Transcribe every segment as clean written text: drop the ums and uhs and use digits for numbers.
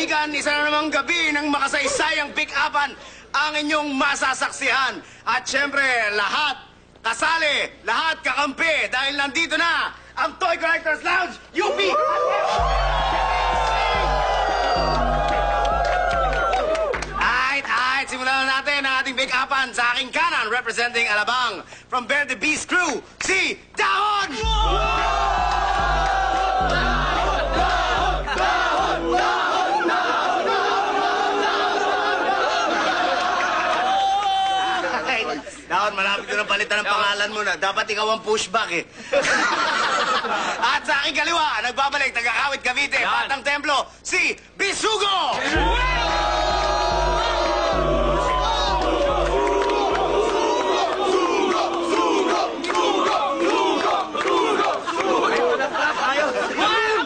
katahimikan, isa na namang gabi ng makasaysayang pick-upan ang inyong masasaksihan. At syempre, lahat kasali, lahat kakampi dahil nandito na ang Toy Collectors Lounge, UP! Alright, simulan na natin ang ating pick-upan. Sa aking kanan, representing Alabang, from Bear the Beast Crew, si Dahon! Dahon, malapit ko na palitan ng pangalan mo na. Dapat ikaw ang pushback eh. At sa aking kaliwa, nagbabalik, taga-Kawit Cavite, Batang Templo, si Bisugo!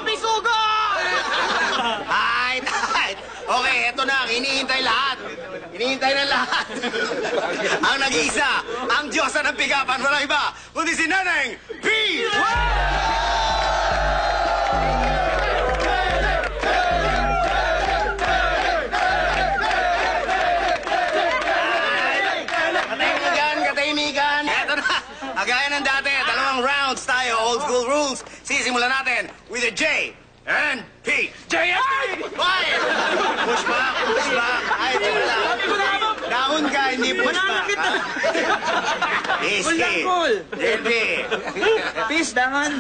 Bisugo! Okay, eto na, hinihintay lahat. Hinihintay ng lahat. Ang nag-iisa, ang Diyosa ng pick-upan, walang iba, kundi si Neneng P! Katahimikan. Eto na, agaya ng dati, dalawang rounds tayo, old school rules. Sisimulan natin with a J and P. J and P! Fire! Push back. Ay, wala. Dahon ka, hindi push back. Easy. JP. Peace, Dahon.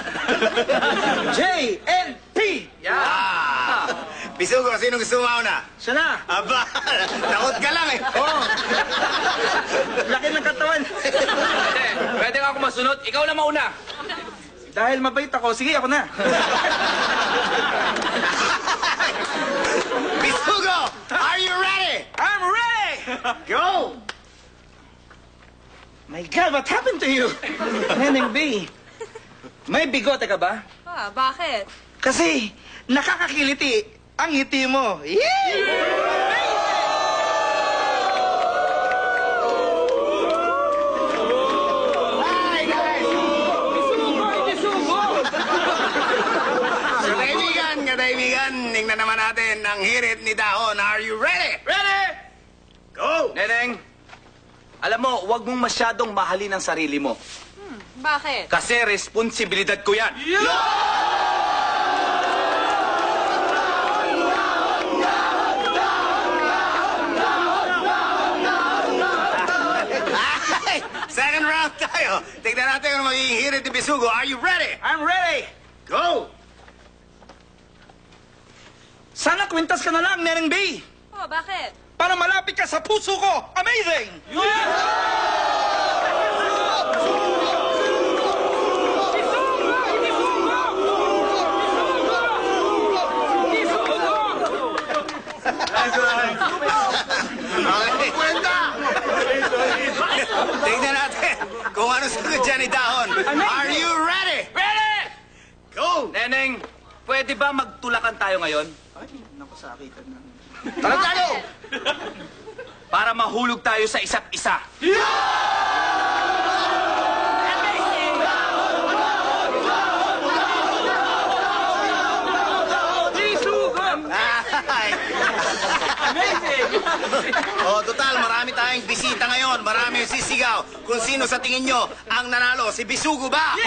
J and P. Yeah. Bisugo, sino gusto mauna? Siya na. Aba, takot ka lang eh. Oo. Laki ng katawan. Pwede nga ako masunod. Ikaw na mauna. Dahil mabait ako, sige ako na. Bisugo, are you ready? I'm ready! Go! My God, what happened to you? Neneng B, may bigote ka ba? Ah, bakit? Kasi nakakakiliti ang ngiti mo. Yee! Katahimikan, tingnan naman natin ang hirit ni Dahon. Are you ready? Ready? Go! Neneng, alam mo, huwag mong masyadong mahalin ang sarili mo. Bakit? Kasi responsibilidad ko yan. Ay, second round tayo. Tignan natin kung magiging hirit ni Bisugo. Are you ready? I'm ready. Go! Sana kwintas ka na lang, Neneng B. Oh, bakit? Para malapit ka sa puso ko. Amazing! Okay. Tignan natin kung ano sagot dyan ni Dahon. Are you ready? Ready! Go! Neneng, pwede ba magtulakan tayo ngayon? Ay, naku, sakitan na. Tara tayo! Para mahulog tayo sa isa't isa. Oh, total, marami tayong bisita ngayon. Marami yung sisigaw. Kung sino sa tingin nyo ang nanalo, si Bisugo ba?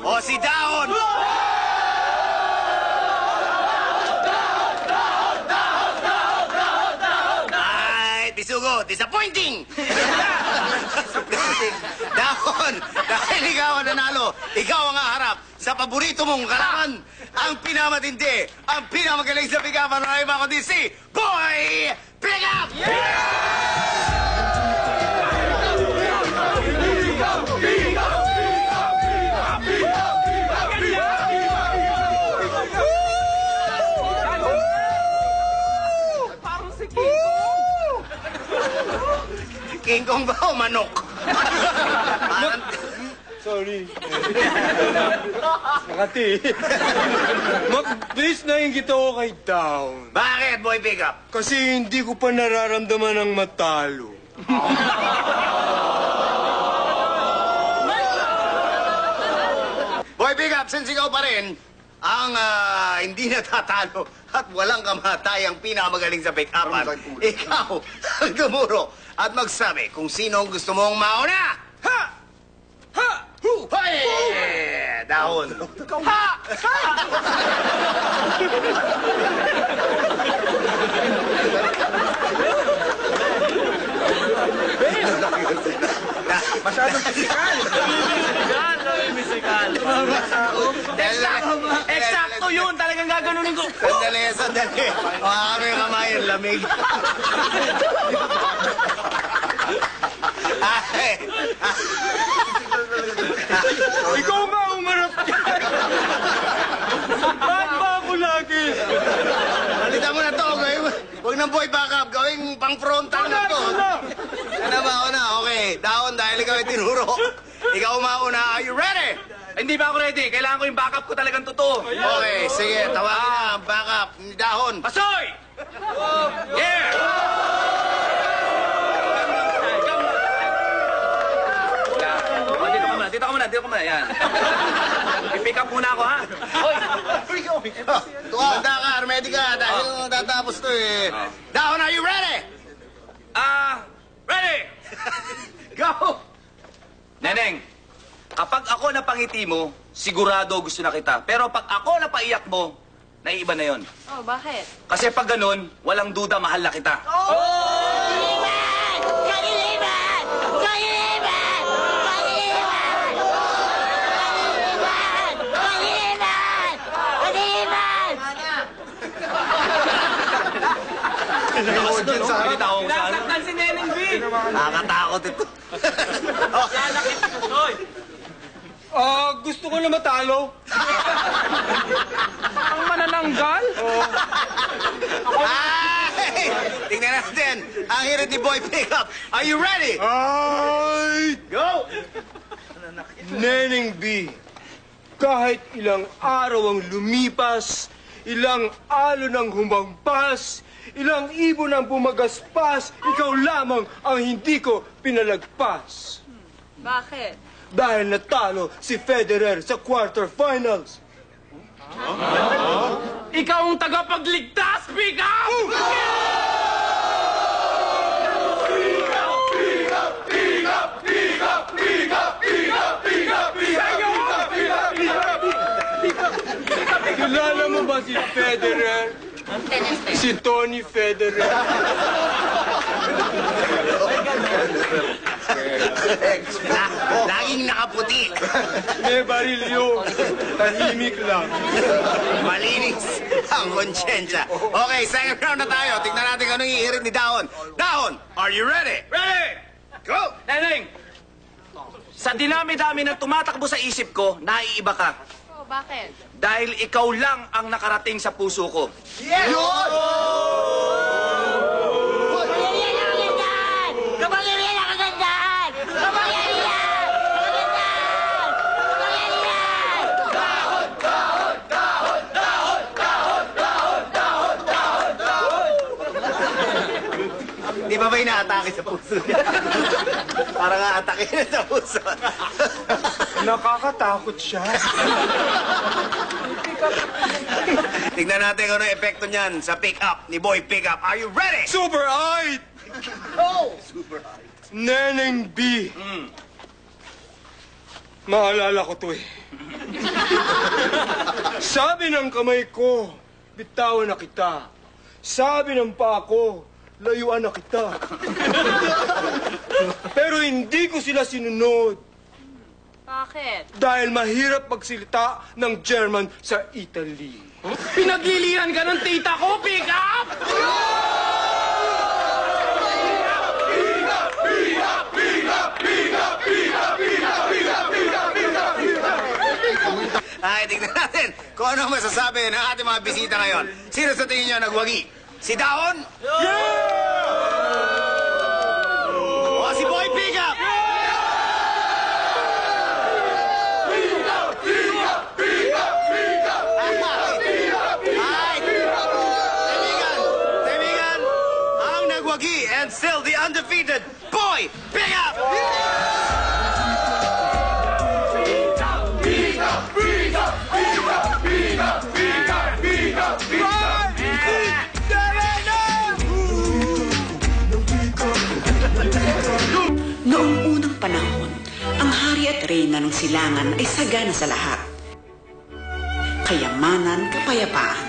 O si Dahon? Ay, Bisugo, disappointing! Dahon, dahil ikaw ang nanalo, ikaw ang haharap sa paborito mong kalaban, ang pinamatindi, ang pinamagaling sa pick-upan ng iba kundi si Boy Pick-Up! King Kong ba o manok? Parang... Sorry. Nakati. Mag-base na yung kita ko kay Down. Bakit, Boy Pick-Up? Kasi hindi ko pa nararamdaman ang matalo. since ikaw pa rin ang hindi natatalo at walang kamatayang pinakamagaling sa pick-upan, ikaw ang tumuro at magsabi kung sino ang gusto mong mauna. Ha! Ha! Hu! Hoy! Dahon. Ha! Masyadong pisikal. Eksakto yun! Talagang gaganunin ko. Sandali. Kami yung kamay, ang lamig. Ay. Ikaw nga umarap yan! Ba't ba ako lagi? Palitan mo na to. Huwag nang boy backup. Gawing pang-frontal na to. Ano ba? Okay. Dahon dahil ikaw yung tinuro. Ikaw mauna. Are you ready? Hindi ba ako ready? Kailangan ko yung backup ko talagang totoo. Okay, sige. Tawagin na ang backup ni Dahon. Pasoy! Yeah! Dito ka muna. Yan. I-pick up muna ako, ha? Hoy! Handa ka, Armedi ka. Dahil tatapos to eh. Dahon, are you ready? Ready! Go! Neneng, kapag ako napangiti mo, sigurado gusto na kita. Pero pag ako napaiyak mo, naiiba na yon. Oh, bakit? Kasi pag ganun, walang duda, mahal na kita. Pinitaw ko sa ano. Nasaktan si Neneng B. Nakakatakot ito. Gusto ko na matalo. Ang manananggal? Ay! Tingnan natin. Ang hirit ni Boy Pickup. Are you ready? Ay! Go! Neneng B, kahit ilang araw ang lumipas, ilang alon ang humampas, ilang ibon ang bumagaspas, ikaw lamang ang hindi ko pinalagpas. Bakit? Dahil natalo si Federer sa quarterfinals. Ikaw ang tagapagligtas, pick up! Kilala mo ba si Federer? Si Tony Federer. Laging nakaputi. May barilyo. Tahimik lang. Malinis ang konsyensya. Okay, second round na tayo. Tignan natin kung anong ihirit ni Dahon. Dahon, are you ready? Ready! Go! Neneng, sa dinami-dami ng tumatakbo sa isip ko, naiiba ka. Oh, bakit? Dahil ikaw lang ang nakarating sa puso ko. Yes! Di ba ba inaatake sa puso niya? Parang aatake na sa puso. Nakakatakot siya. Tignan natin kung anong epekto niyan sa pick-up ni Boy Pick-up. Are you ready? Super height! Go! Neneng B. Maalala ko to eh. Sabi ng kamay ko, bitawan na kita. Sabi ng paa ko, layuan na kita. Pero hindi ko sila sinunod. Bakit? Dahil mahirap magsilita ng German sa Italy. Pinaglilihan ka ng tita ko, pick up! Ay, tignan natin kung ano masasabi ng ating mga bisita ngayon. Sino sa tingin niyo nagwagi? Si Dahon? O si Boy Pick-up? Ay, kaibigan, ang nagwagi and still the undefeated Boy Pick-up! Freeze up! Noong unang panahon, ang hari at reyna ng silangan ay sagana sa lahat. Kayamanan, kapayapaan.